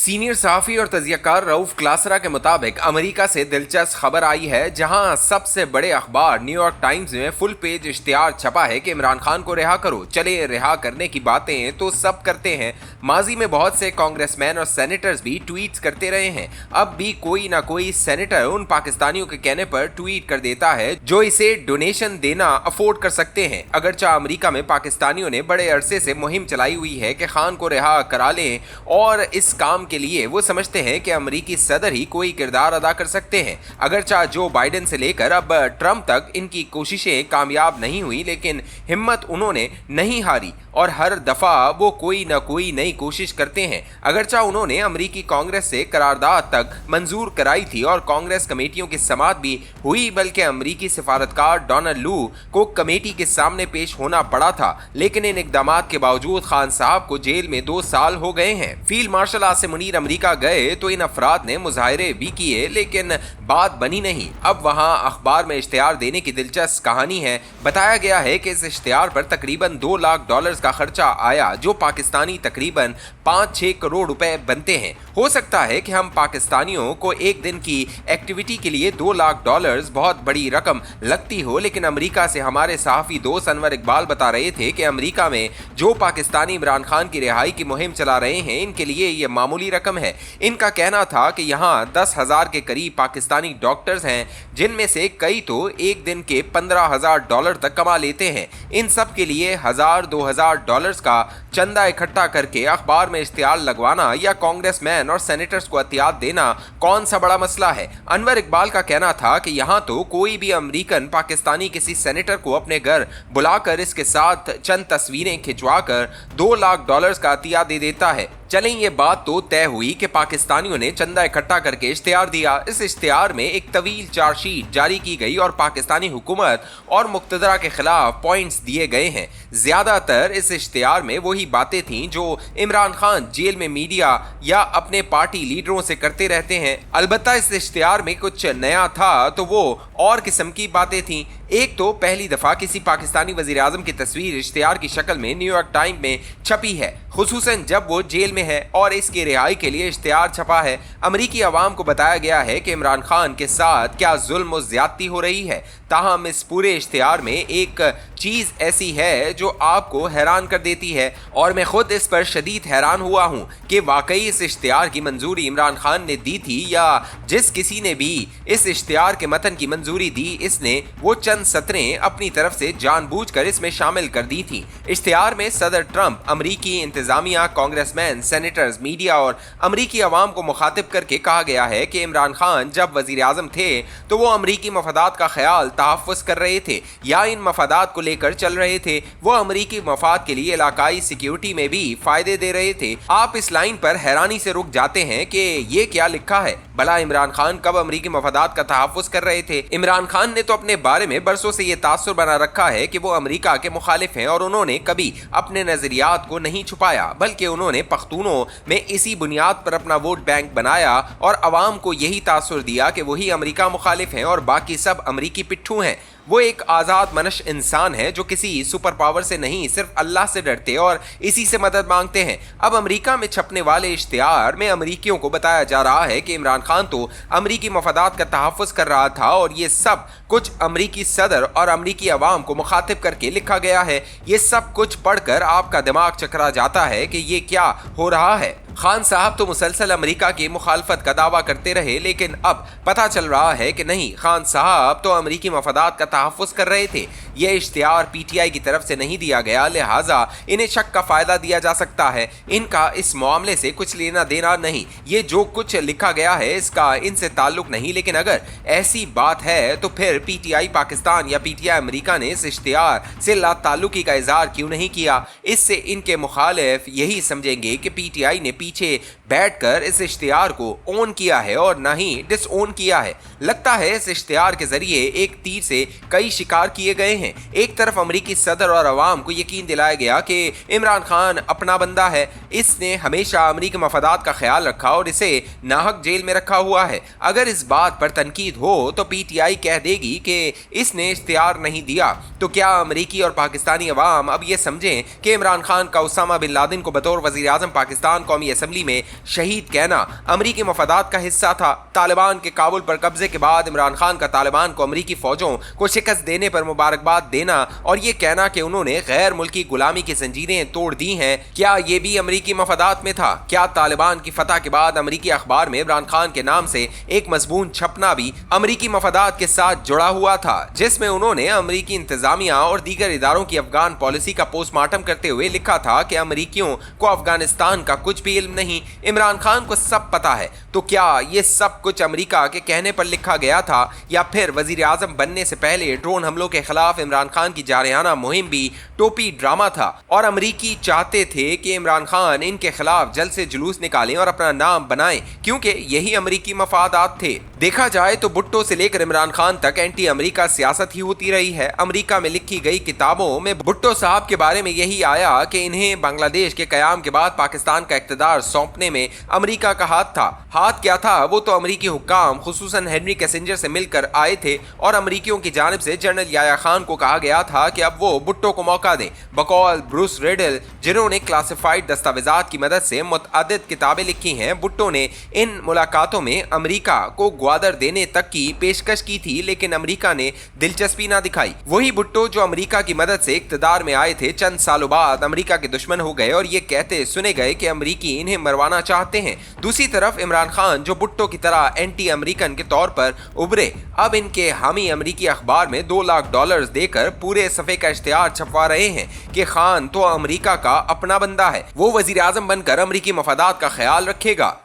Senior सहाफ़ी और तजियाकार रऊफ क्लासरा के मुताबिक अमेरिका से दिलचस्प खबर आई है, जहां सबसे बड़े अखबार न्यूयॉर्क टाइम्स में फुल पेज इश्तिहार छपा है कि इमरान खान को रिहा करो। चले रिहा करने की बातें तो सब करते हैं, माजी में बहुत से कांग्रेसमैन और सेनेटर्स भी ट्वीट्स करते रहे हैं। अब भी कोई ना कोई सेनेटर उन पाकिस्तानियों के कहने पर ट्वीट कर देता है जो इसे डोनेशन देना अफोर्ड कर सकते हैं। अगरचा अमेरिका में पाकिस्तानियों ने बड़े अरसे से मुहिम चलाई हुई है कि खान को रिहा करा लें, और इस काम के लिए वो समझते हैं कि अमेरिकी सदर ही कोई किरदार अदा कर सकते हैं। अगरचा जो बाइडेन से लेकर अब ट्रंप तक इनकी कोशिशें कामयाब नहीं हुई, लेकिन हिम्मत उन्होंने नहीं हारी और हर दफा वो कोई न कोई नई कोशिश करते हैं। अगरचा उन्होंने अमेरिकी कांग्रेस से करारदाद तक मंजूर कराई थी और कांग्रेस कमेटियों की समाअत भी हुई, बल्कि अमेरिकी सिफारतकार डोनाल्ड लू को कमेटी के सामने पेश होना पड़ा था। लेकिन इन इकदामात के बावजूद खान साहब को जेल में 2 साल हो गए हैं। Field marshal Asim Munir America गए तो इन अफराद ने मुजाहरे भी किए, लेकिन बात बनी नहीं। अब वहां अखबार में इश्तिहार देने की दिलचस्प कहानी है। बताया गया है कि इस इश्तिहार पर तकरीबन $2 लाख का खर्चा आया, जो पाकिस्तानी तकरीबन 5-6 करोड़ रुपए बनते हैं। हो सकता है कि हम पाकिस्तानियों को एक दिन की एक्टिविटी के लिए $2 लाख बहुत बड़ी रकम लगती हो, लेकिन अमेरिका से हमारे सहाफ़ी दोस्त अनवर इकबाल बता रहे थे कि अमेरिका में जो पाकिस्तानी इमरान खान की रिहाई की मुहिम चला रहे हैं, इनके लिए ये मामूली रकम है। इनका कहना था कि यहाँ 10,000 के करीब पाकिस्तानी डॉक्टर्स हैं, जिनमें से कई तो एक दिन के $15,000 तक कमा लेते हैं। इन सब के लिए $1,000-2,000 का चंदा इकट्ठा करके अखबार में इश्तिहार लगवाना या कांग्रेसमैन और सेनेटर्स को अतियात देना कौन सा बड़ा मसला है। अनवर इकबाल का कहना था कि यहाँ तो कोई भी अमेरिकन पाकिस्तानी किसी सेनेटर को अपने घर बुलाकर इसके साथ चंद तस्वीरें खिंचवाकर $2 लाख का अतिया दे देता है। चलें, ये बात तो तय हुई कि पाकिस्तानियों ने चंदा इकट्ठा करके इश्तिहार दिया। इस इश्तिहार में एक तवील चार्जशीट जारी की गई और पाकिस्तानी हुकूमत और मुक्तदरा के खिलाफ पॉइंट्स दिए गए हैं। ज्यादातर इस इश्तिहार में वही बातें थीं जो इमरान खान जेल में मीडिया या अपने पार्टी लीडरों से करते रहते हैं। अलबत्ता इस इश्तिहार में कुछ नया था तो वो और किस्म की बातें थीं। एक तो पहली दफा किसी पाकिस्तानी वजीर आजम की तस्वीर इश्तिहार की शक्ल में न्यूयॉर्क टाइम में छपी है, खुसूसन जब वो जेल में है और इसकी रिहाई के लिए इश्तिहार छपा है। अमरीकी अवाम को बताया गया है कि इमरान खान के साथ क्या जुल्म और ज्यादती हो रही है। ताहम इस पूरे इश्तिहार में एक चीज़ ऐसी है जो आपको हैरान कर देती है, और मैं खुद इस पर शदीद हैरान हुआ हूँ कि वाकई इस इश्तिहार की मंजूरी इमरान खान ने दी थी, या जिस किसी ने भी इस इश्तिहार के मतन की मंजूरी दी, इसने वो चंद सतरें अपनी तरफ से जानबूझकर इसमें शामिल कर दी थी। इश्तिहार में सदर ट्रंप, अमरीकी इंतजामिया, कांग्रेसमैन, सेनेटर्स, मीडिया और अमरीकी अवाम को मुखातिब करके कहा गया है कि इमरान खान जब वजीर आजम थे तो वो अमरीकी मफादात का ख्याल तहफ़्फ़ुज़ कर रहे थे या इन मफादात को लेकर चल रहे थे। वो अमरीकी मफाद के लिए इलाकाई सिक्योरिटी में भी फायदे दे रहे थे। आप इस लाइन पर हैरानी से रुक जाते हैं कि ये क्या लिखा है। भला इमरान खान कब अमरीकी मफादात का तहफ़्फ़ुज़ कर रहे थे? इमरान खान ने तो अपने बारे में बरसों से ये तासुर बना रखा है कि वो अमरीका के मुखालिफ हैं, और उन्होंने कभी अपने नजरियात को नहीं छुपाया, बल्कि उन्होंने पख्तूनों में इसी बुनियाद पर अपना वोट बैंक बनाया और अवाम को यही तासुर दिया कि वही अमरीका मुखालिफ हैं और बाकी सब अमरीकी पिट्ठू हैं। वो एक आज़ाद मनश इंसान है जो किसी सुपर पावर से नहीं, सिर्फ अल्लाह से डरते और इसी से मदद मांगते हैं। अब अमेरिका में छपने वाले इश्तिहार में अमरीकियों को बताया जा रहा है कि इमरान खान तो अमरीकी मफादात का तहफ़्फ़ुज़ कर रहा था, और ये सब कुछ अमरीकी सदर और अमरीकी अवाम को मुखातिब करके लिखा गया है। ये सब कुछ पढ़कर आपका दिमाग चकरा जाता है कि ये क्या हो रहा है। खान साहब तो मुसलसल अमेरिका की मुखालफत का दावा करते रहे, लेकिन अब पता चल रहा है कि नहीं, खान साहब तो अमरीकी मफादात का तहफ़्फ़ुज़ कर रहे थे। यह इश्तिहार पीटीआई की तरफ से नहीं दिया गया, लिहाजा इन्हें शक का फ़ायदा दिया जा सकता है। इनका इस मामले से कुछ लेना देना नहीं। ये जो कुछ लिखा गया है इसका इनसे ताल्लुक़ नहीं, लेकिन अगर ऐसी बात है तो फिर पीटीआई पाकिस्तान या पीटीआई अमेरिका ने इस इश्तिहार से लाताल्लुकी का इज़हार क्यों नहीं किया? इससे इनके मुखालिफ यही समझेंगे कि पीटीआई ने पीछे बैठकर इस इश्तिहार को ओन किया है और ना ही डिसओन किया है। लगता है इस इश्तिहार के जरिए एक तीर से कई शिकार किए गए हैं। हैं। एक तरफ अमरीकी सदर और अवाम को यकीन दिलाया गया कि इमरान खान अपना बंदा है, इसने हमेशा अमरीकी मफादात का ख्याल रखा और इसे नाहक जेल में रखा हुआ है। अगर इस बात पर तनकीद हो तो पीटीआई कह देगी कि इसने इख्तियार नहीं दिया। तो क्या अमरीकी और पाकिस्तानी अवाम अब ये समझें कि इमरान खान का उसामा बिन लादेन को बतौर वज़ीर आज़म पाकिस्तान कौमी असम्बली में शहीद कहना अमरीकी मफादात का हिस्सा था? तालिबान के काबुल पर कब्जे के बाद इमरान खान का तालिबान को अमरीकी फौजों को शिकस्त देने पर मुबारकबाद देना और ये कहना कि उन्होंने गैर मुल्की गुलामी की जंजीरें तोड़ दी हैं, क्या ये भी अमरीकी मफादात में था? क्या तालिबान की फतह के बाद अमरीकी अखबार में इमरान खान के नाम से एक मजमून छपना भी अमरीकी मफादात के साथ जुड़ा हुआ था, जिसमें उन्होंने अमरीकी इंतजामिया और दीगर इदारों की अफगान पॉलिसी का पोस्टमार्टम करते हुए लिखा था कि अमरीकियों को अफगानिस्तान का कुछ भी इल्म नहीं, इमरान खान को सब पता है। तो क्या ये सब कुछ अमेरिका के कहने पर लिखा गया था या फिर वजीर आजम बनने से पहले ड्रोन हमलों के खिलाफ इमरान खान की जारहाना मुहिम भी टोपी ड्रामा था और अमरीकी चाहते थे कि इमरान खान इनके खिलाफ जल्द से जुलूस निकालें और अपना नाम बनाएं, क्योंकि यही अमरीकी मफादात थे। देखा जाए तो भुट्टो से लेकर इमरान खान तक एंटी अमरीका सियासत ही होती रही है। अमरीका में लिखी गई किताबों में भुट्टो साहब के बारे में यही आया कि इन्हें बांग्लादेश के कयाम के बाद पाकिस्तान का इख्तिदार सौंपने में अमरीका का हाथ था। हाथ क्या था? वो तो अमरीकी हुक्काम खुसूसन हेनरी किसिंजर से मिलकर आए थे और अमरीकियों की जानिब से जनरल याया खान को कहा गया था कि अब वो भुट्टो को मौका दें। बकौल ब्रूस रिडल, जिन्होंने क्लासिफाइड दस्तावेजात की मदद से मुतअद्दिद किताबें लिखी हैं, भुट्टो ने इन मुलाकातों में अमरीका को ग्वादर देने तक की पेशकश की थी, लेकिन अमरीका ने दिलचस्पी ना दिखाई। वही भुट्टो जो अमरीका की मदद से इख्तिदार में आए थे, चंद सालों बाद अमरीका के दुश्मन हो गए और ये कहते सुने गए कि अमरीकी इन्हें मरवाना चाहते हैं। दूसरी तरफ इमरान खान जो भुट्टो की तरह एंटी अमरीकन के तौर पर उभरे, अब इनके हामी अमरीकी अखबार में $2 लाख देकर पूरे सफ़े का इश्तिहार छपवा रहे हैं कि खान तो अमरीका का अपना बंदा है, वो वजीर आजम बनकर अमरीकी मफादात का ख्याल रखेगा।